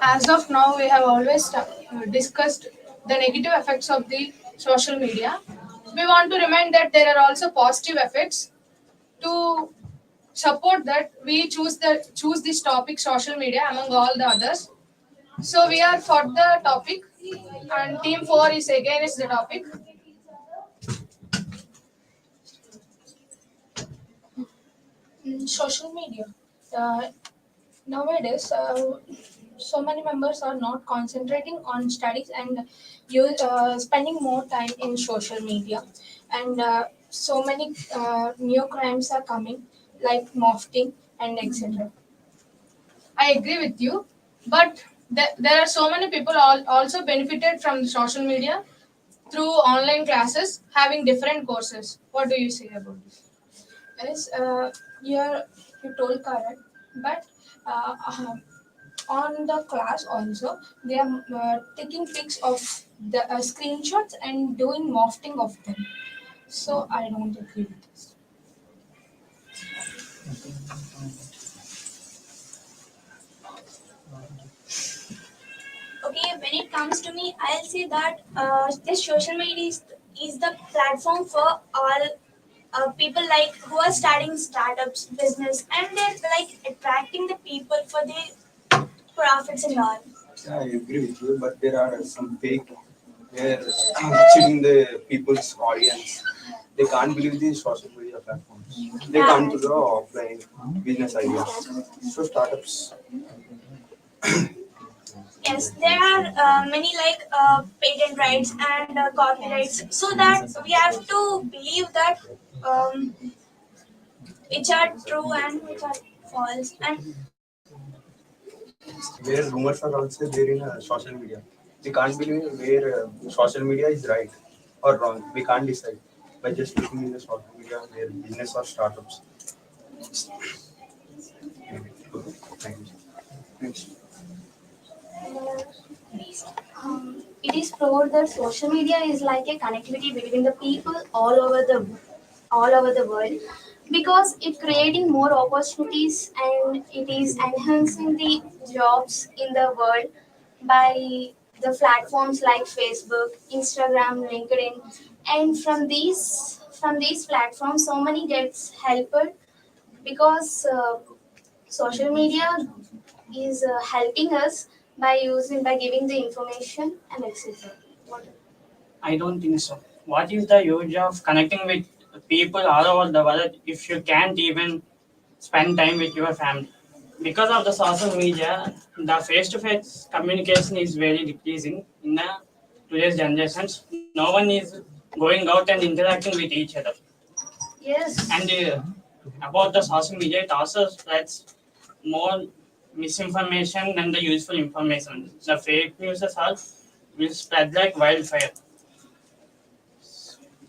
As of now, we have always discussed the negative effects of the social media. We want to remind that there are also positive effects. To support that, we choose this topic, social media, among all the others. So we are for the topic, and team 4 is against the topic. Social media. Uh, Nowadays, so many members are not concentrating on studies and spending more time in social media. And so many new crimes are coming, like mofting and etc. I agree with you, but there are so many people also benefited from the social media through online classes, having different courses. What do you say about this? Yes, you told correct, but uh, uh, on the class also they are taking pics of the screenshots and doing mofting of them. So I don't agree with this. Okay, when it comes to me, I'll say that this social media is the platform for all people like who are starting startups, business, and they're like attracting the people for the profits and all. Yeah, I agree with you, but there are some fake where cheating the people's audience. They can't believe these social media platforms. They come to the offline business ideas. So startups. Yes, there are many like patent rights and copyrights, so that we have to believe that um, which are true and which are false. And Where rumors are also there in social media. We can't believe where social media is right or wrong. We can't decide by just looking in the social media where business or startups. Thank you. Next. it is proved that social media is like a connectivity between the people all over the world because it creating more opportunities and it is enhancing the jobs in the world by the platforms like Facebook, Instagram, LinkedIn, and from these platforms so many gets helped because social media is helping us by giving the information and etc. What? I don't think so. What is the use of connecting with people all over the world if you can't even spend time with your family? Because of the social media, the face-to-face communication is very decreasing in the today's generations. No one is going out and interacting with each other. Yes. And about the social media, it also spreads more misinformation than the useful information. The fake news all will spread like wildfire.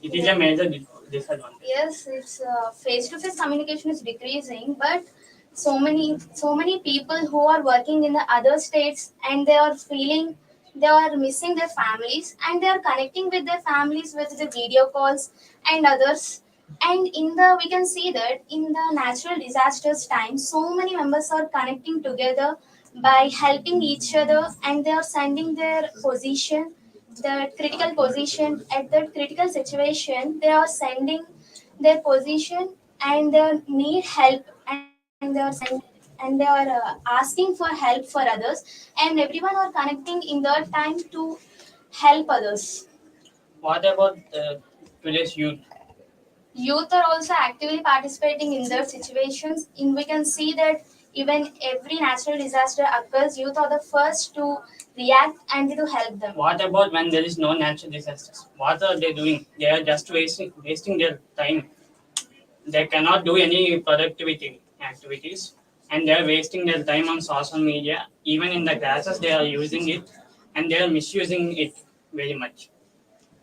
It is a major disadvantage. Yes, it's face-to-face communication is decreasing, but so many people who are working in the other states and they are feeling they are missing their families and they are connecting with their families with the video calls and others. And in the we can see that in the natural disasters time, so many members are connecting together by helping each other and they are sending their position, the critical position at that critical situation they are sending their position and they need help and they are asking for help for others and everyone are connecting in that time to help others. What about today's youth? Youth are also actively participating in their situations. In we can see that even every natural disaster occurs, youth are the first to react and to help them. What about when there is no natural disasters? What are they doing? They are just wasting their time. They cannot do any productivity activities, and they are wasting their time on social media. Even in the classes, they are using it, and they are misusing it very much.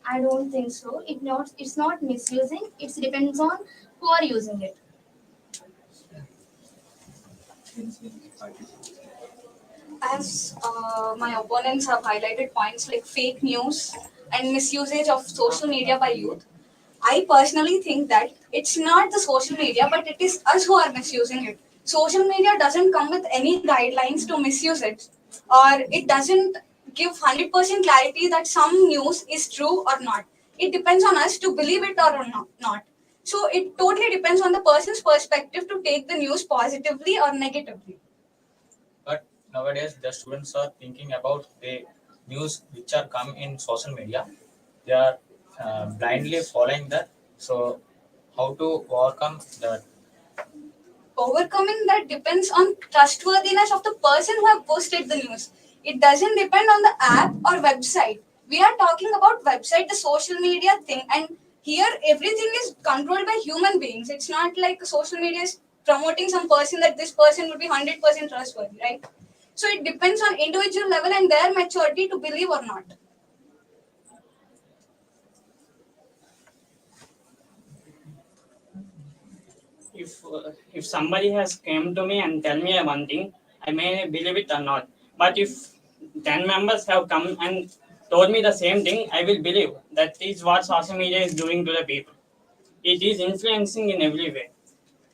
I don't think so. It's not misusing. It depends on who are using it. As my opponents have highlighted points like fake news and misusage of social media by youth, I personally think that it's not the social media, but it is us who are misusing it. social media doesn't come with any guidelines to misuse it, or it doesn't give 100% clarity that some news is true or not. It depends on us to believe it or not. So it totally depends on the person's perspective to take the news positively or negatively. But nowadays the students are thinking about the news which are come in social media. They are blindly following that. So how to overcome that? Overcoming that depends on trustworthiness of the person who have posted the news. It doesn't depend on the app or website. We are talking about website, the social media thing, and here everything is controlled by human beings. It's not like social media is promoting some person that this person would be 100% trustworthy, right? So it depends on individual level and their maturity to believe or not. If somebody has came to me and tell me one thing, I may believe it or not. But if 10 members have come and told me the same thing, I will believe that is what social media is doing to the people. It is influencing in every way.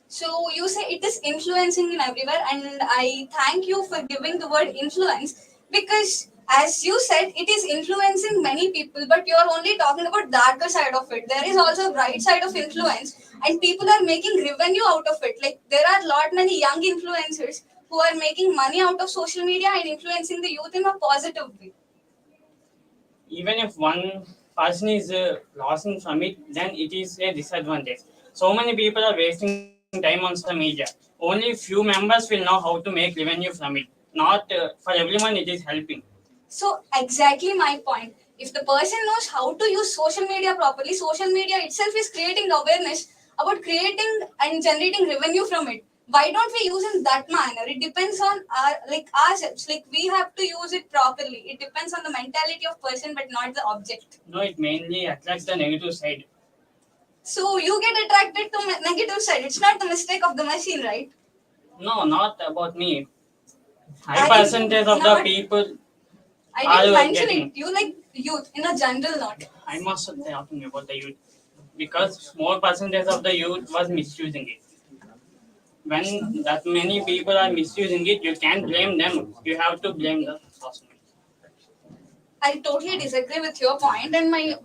So you say it is influencing in everywhere, and I thank you for giving the word influence, because as you said, it is influencing many people, but you are only talking about darker side of it. There is also a bright side of influence, and people are making revenue out of it. Like there are lot many young influencers who are making money out of social media and influencing the youth in a positive way. Even if one person is losing from it, then it is a disadvantage. So many people are wasting time on social media. Only few members will know how to make revenue from it. Not for everyone it is helping. So exactly my point. If the person knows how to use social media properly, social media itself is creating awareness about creating and generating revenue from it. Why don't we use in that manner? It depends on our like ourselves. Like we have to use it properly. It depends on the mentality of person, but not the object. No, it mainly attracts the negative side. So you get attracted to negative side. It's not the mistake of the machine, right? No, not about me. High I percentage of the not. people I are didn't mention getting. it. You like youth in a general note. I'm also talking about the youth because small percentage of the youth was misusing it. When that many people are misusing it, you can't blame them. You have to blame the social media. I totally disagree with your point, and my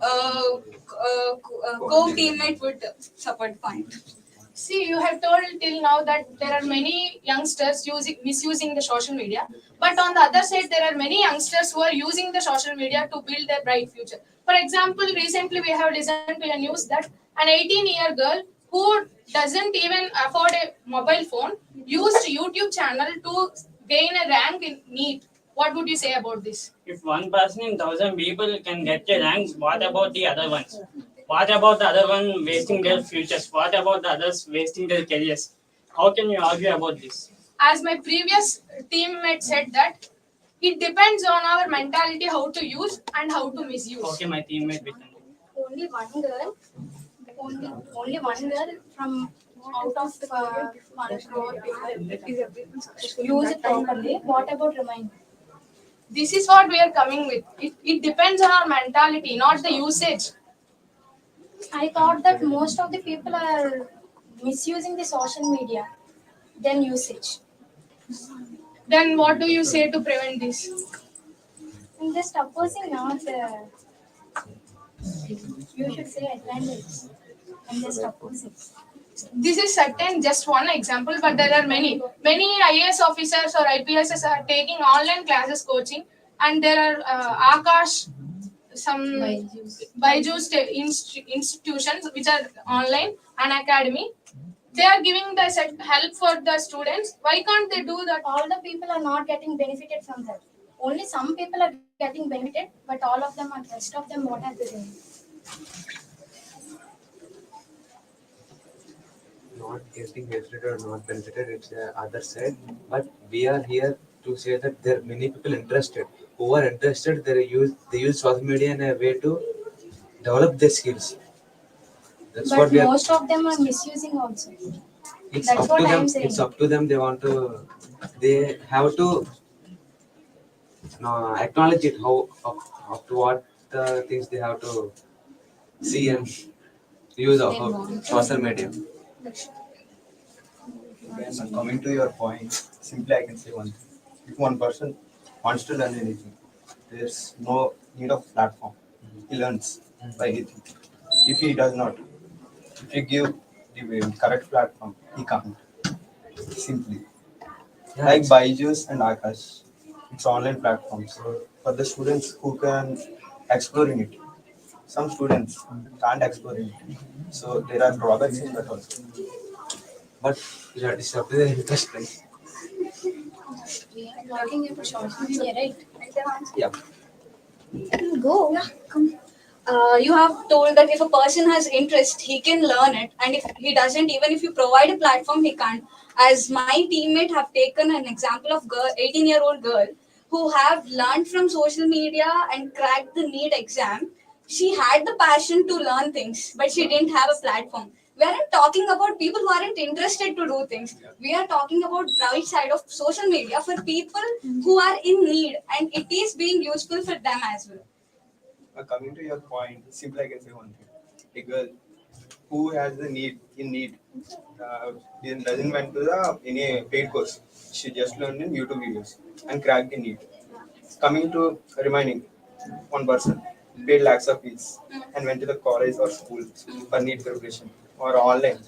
co-teammate would support point. See, you have told till now that there are many youngsters misusing the social media, but on the other side, there are many youngsters who are using the social media to build their bright future. For example, recently we have listened to a news that an 18-year girl who doesn't even afford a mobile phone used YouTube channel to gain a rank in NEET. What would you say about this? If one person in 1,000 people can get a rank, what about the other ones? What about the other one wasting their futures? What about the others wasting their careers? How can you argue about this? As my previous teammate said that it depends on our mentality how to use and how to misuse. Okay, my teammate will continue. Only one girl, only one girl from out of 1 crore people use it properly. What about remaining? This is what we are coming with. It depends on our mentality, not the usage. I thought that most of the people are misusing the social media than usage. Then what do you say to prevent this? I'm just opposing, not you should say advantage. I'm just opposing. This is certain just one example, but there are many. Many IAS officers or IPSs are taking online classes coaching, and there are Akash, some Byju's institutions which are online, an academy. They are giving the help for the students. Why can't they do that? All the people are not getting benefited from that. Only some people are getting benefited, but all of them are rest of them what are they doing? Not getting benefited or not benefited, it's the other side. But we are here to say that there are many people interested. Who are interested, they use social media in a way to develop their skills. That's But what we are. most of them are misusing also. It's That's up what to I them. am saying. It's up to them. They want to. They have to acknowledge it. How up to what things they have to see and use They of want to. social media. When coming to your point, simply I can say one thing. If one person wants to learn anything, there's no need of platform. He learns by anything. If he does not, if you give the correct platform, he can't. Simply. Like Byju's and Akash, it's online platforms for the students who can explore in it. Some students can't explore in it. So there are drawbacks in that also. But you have disrupted the interest, right? We are talking about social media, right? Yeah. Go. Yeah, come. You have told that if a person has interest, he can learn it, and if he doesn't, even if you provide a platform, he can't. As my teammate have taken an example of girl, 18-year-old girl who have learned from social media and cracked the NEET exam. She had the passion to learn things, but she didn't have a platform. We aren't talking about people who aren't interested to do things. We are talking about bright side of social media for people who are in need, and it is being useful for them as well. Coming to your point, simply I can say one thing. A girl who has the need doesn't went to the any paid course. She just learned in YouTube videos and cracked the need. Coming to remaining one person paid lakhs of fees and went to the college or school for need preparation or online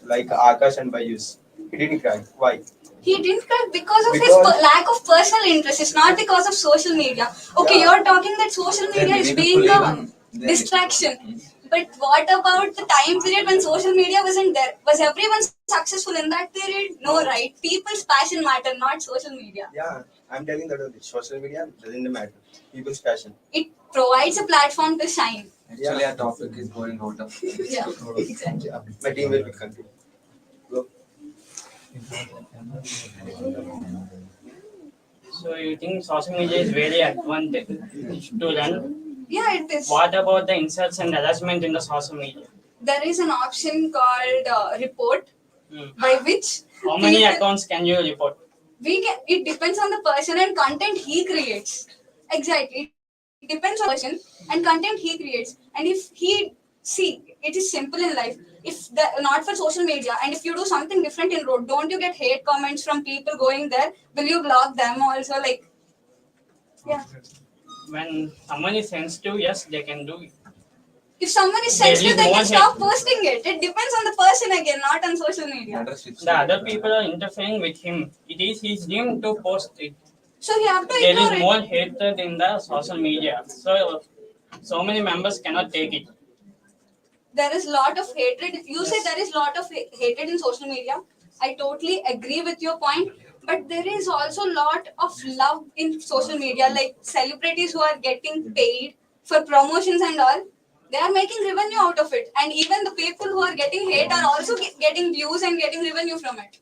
like Akash and Bayus. He didn't crack. Why? He didn't crack because of his Because lack of personal interest. It's not because of social media. Okay, yeah, you're talking that social media is being a distraction. But what about the time period when social media wasn't there? Was everyone successful in that period? No, right? People's passion matter, not social media. yeah, I'm telling that only. Social media doesn't matter. People's passion. It provides a platform to shine. Actually, our topic is going out of. Yeah, exactly. Yeah. My team will continue. Go. So you think social media is very advantage to learn? Yeah, it is. What about the insults and harassment in the social media? There is an option called report Hmm. by which How many people- accounts can you report? we can, it depends on the person and content he creates. Exactly, it depends on the person and content he creates. And if he see, it is simple in life. If the, not for social media, and if you do something different in road, don't you get hate comments from people going there? Will you block them also? Like, yeah. When someone is sensitive, yes, they can do it. If someone is There sensitive, is they more can stop hate. posting it. It depends on the person again, not on social media. The other people are interfering with him. It is his dream to post it. So you have to There ignore is it. more hatred in the social media. So many members cannot take it. There is lot of hatred. You say there is lot of hatred in social media. I totally agree with your point, but there is also lot of love in social media, like celebrities who are getting paid for promotions and all. They are making revenue out of it, and even the people who are getting hate are also getting views and getting revenue from it.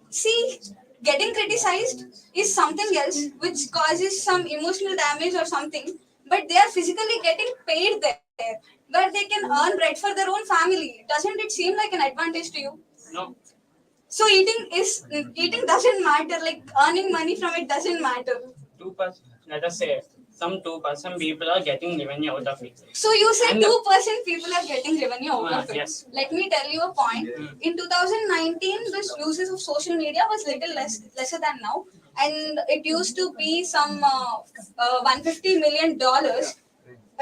See, getting criticized is something else which causes some emotional damage or something, but they are physically getting paid there where they can earn bread for their own family. Doesn't it seem like an advantage to you? No, So eating doesn't matter, like earning money from it doesn't matter. 2%. Let us say some 2% people are getting revenue out of it. So you say And- 2% people are getting revenue out of it. Yes. Let me tell you a point. In 2019, the uses of social media was little lesser than now, and it used to be some $150 million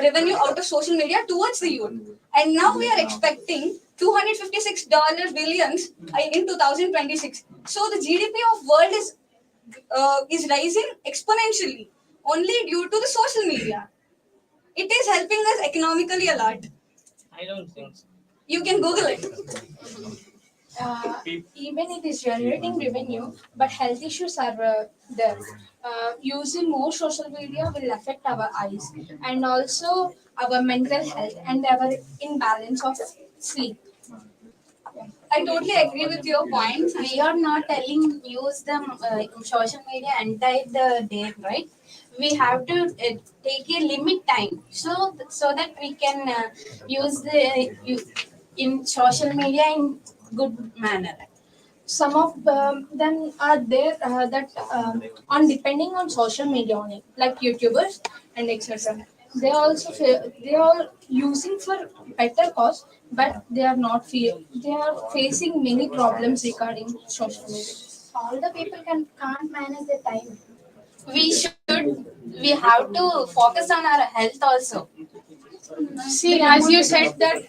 revenue out of social media towards the youth. And now we are expecting $256 billions in 2026. So the GDP of world is rising exponentially only due to the social media. It is helping us economically a lot. I don't think so. You can Google it. Even it is generating revenue, but health issues are there. Using more social media will affect our eyes and also our mental health and our imbalance of sleep. I totally agree with your point. We are not telling use the social media entire the day, right? We have to take a limit time so that we can use in social media in good manner. Some of them are there that on depending on social media only, like YouTubers and etc. they are using for better cause, but they are facing many problems regarding social media. All the people can't manage their time. We have to focus on our health also. See, as you said that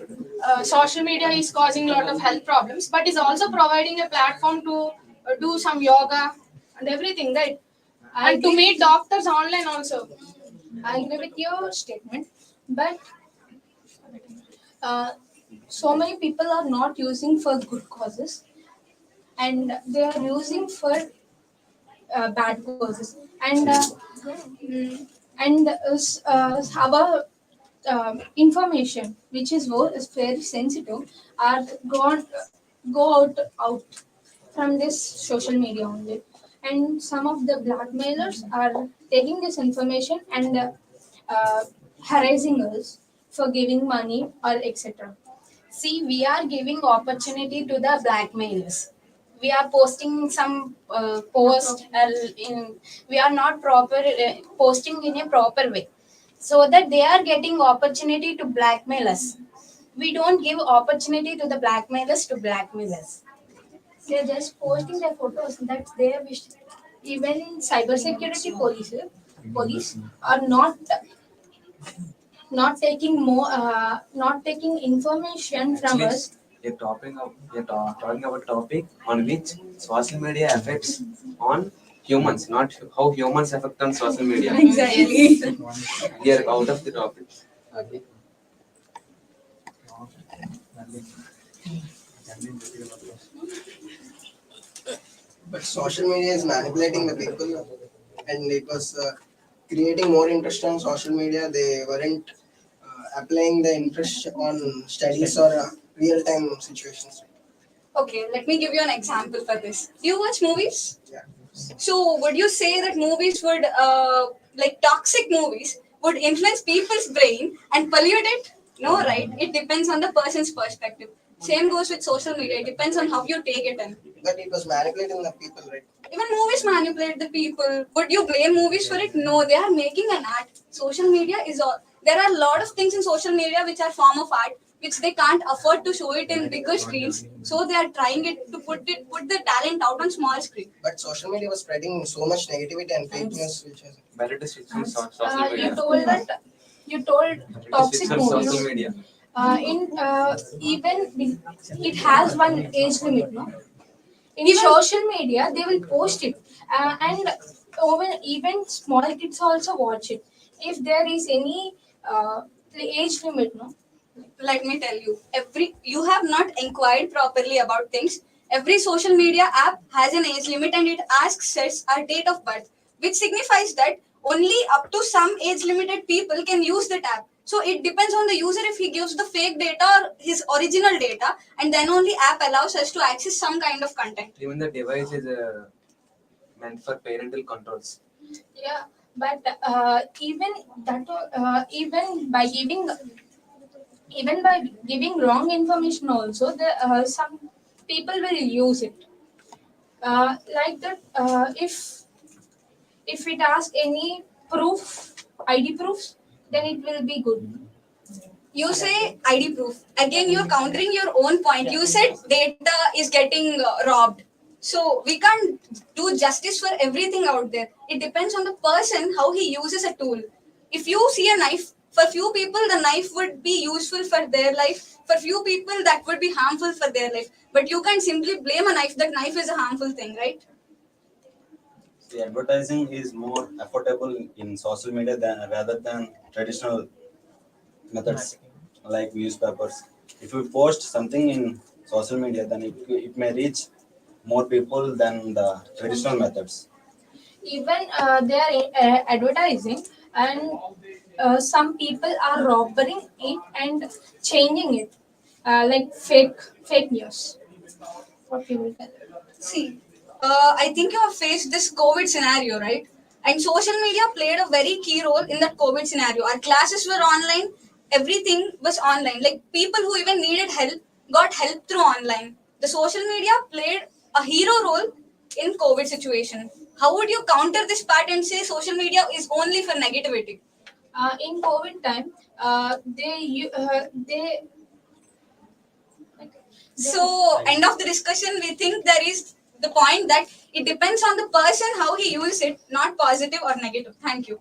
social media is causing a lot of health problems, but is also providing a platform to do some yoga and everything, right? And to meet doctors online also. I agree with your statement, but uh, so many people are not using for good causes, and they are using for bad causes. And our information, which is very sensitive, are gone go out from this social media only. And some of the blackmailers are taking this information and uh, harassing us for giving money or etc. See, we are giving opportunity to the blackmailers. We are posting some post in. We are not proper posting in a proper way, so that they are getting opportunity to blackmail us. We don't give opportunity to the blackmailers to blackmail us. They're just posting their photos. That's their wish. Even cybersecurity police are not taking not taking information from Actually, us. talking about a topic on which social media affects on humans, not how humans affect on social media. Exactly. We are out of the topic. Okay. But social media is manipulating the people, and it was creating more interest on social media. They weren't applying the interest on studies or real time situations. Okay, let me give you an example for this. Do you watch movies? Yeah. So, would you say that movies would, like toxic movies, would influence people's brain and pollute it? No, right? It depends on the person's perspective. Same goes with social media. It depends on how you take it in. But it was manipulating the people, right? Even movies manipulate the people. Would you blame movies for it? No, they are making an art. Social media is all. There are a lot of things in social media which are form of art, which they can't afford to show it in bigger screens. So they are trying it to put the talent out on small screen. But social media was spreading so much negativity and fake news, which was Better to switch on social You media. told that you told Better to toxic switch on social movies. media. In even it has one age limit, no? In social media, they will post it, and even small kids also watch it. If there is any age limit, no? Let me tell you, every you have not inquired properly about things. Every social media app has an age limit and it asks us our date of birth, which signifies that only up to some age limited people can use that app. So it depends on the user if he gives the fake data or his original data, and then only app allows us to access some kind of content. Even the device is meant for parental controls. Yeah, but even that even by giving wrong information also, some people will use it. Like that, if it asks any proof, ID proofs, then it will be good. You say ID proof. Again, you're countering your own point. You said data is getting robbed. So we can't do justice for everything out there. It depends on the person how he uses a tool. If you see a knife, for few people the knife would be useful for their life. For few people that would be harmful for their life. But you can't simply blame a knife that knife is a harmful thing, right? The advertising is more affordable in social media than rather than traditional methods like newspapers. If you post something in social media, then it may reach more people than the traditional methods. Even they are advertising, and some people are robbing it and changing it, like fake news. What you will tell? See, I think you have faced this COVID scenario, right? And social media played a very key role in that COVID scenario. Our classes were online, everything was online. Like people who even needed help got help through online. The social media played a hero role in COVID situation. How would you counter this part and say social media is only for negativity? In COVID time, they So, end of the discussion, we think there is the point that it depends on the person how he uses it, not positive or negative. Thank you.